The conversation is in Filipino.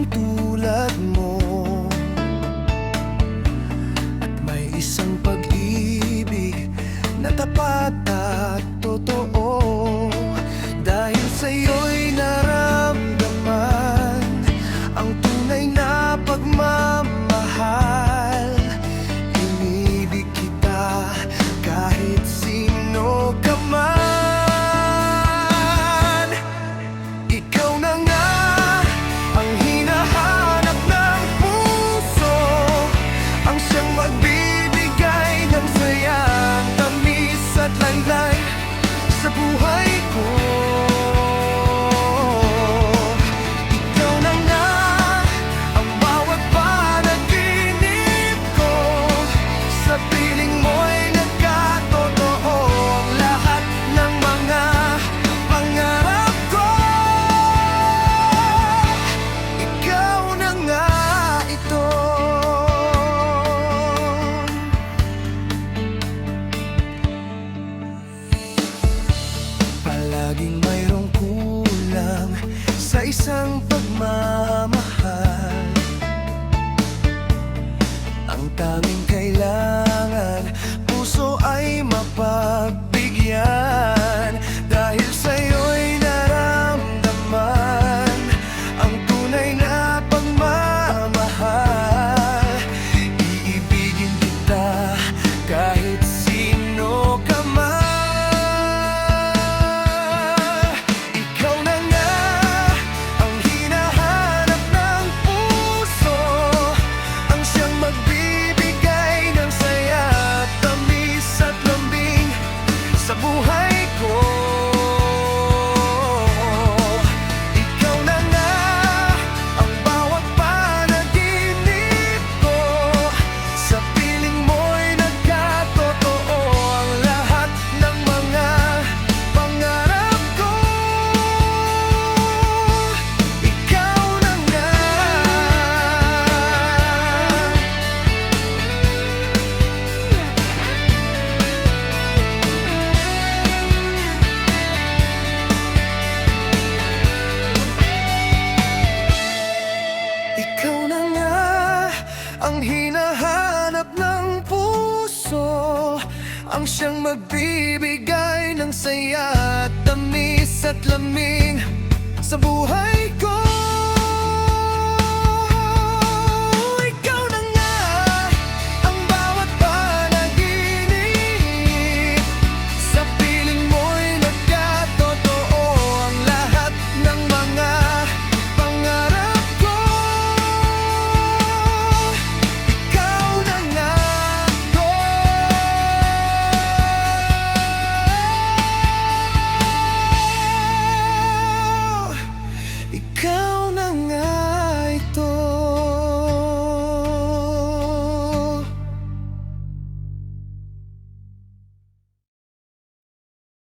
walang tulad mo, at may isang pag-ibig na tapat at totoo. Dahil sa'yo'y naramdaman ang tunay na pagmamahal. Inibig kita kahit sino ka man. Ikaw na nga ang hinahanap ng puso, ang siyang magbibigay ng saya, tamis at laylay sa buhay ko. Ikaw na nga ang bawat panaginip ko, sa piling mo'y nagkatotoo ang lahat ng mga pangarap ko. Ikaw na nga ito. Palaging mayroong kulang sa isang pagmamahal. Ang tanging kailangan, puso ay mapagbigyan. Dahil sa'yo'y naramdaman ang tunay na pagmamahal. Iibigin kita kahit sino ka man. Ikaw na nga ang hinahanap ng puso, ang siyang magbibigay ng saya, tamis at lambing sa buhay ko. Ikaw na nga ang bawat panaginip ko, sa piling mo'y nagkatotoo ang lahat ng mga pangarap ko. Ikaw na nga. Ikaw na nga ang hinahanap ng puso, ang siyang magbibigay ng saya, tamis at lamig sa buhay ko. Ikaw na nga ang bawat panaginip, sa piling mo'y nagkatotoo ang lahat ng mga pangarap ko. Ikaw na nga to. Ikaw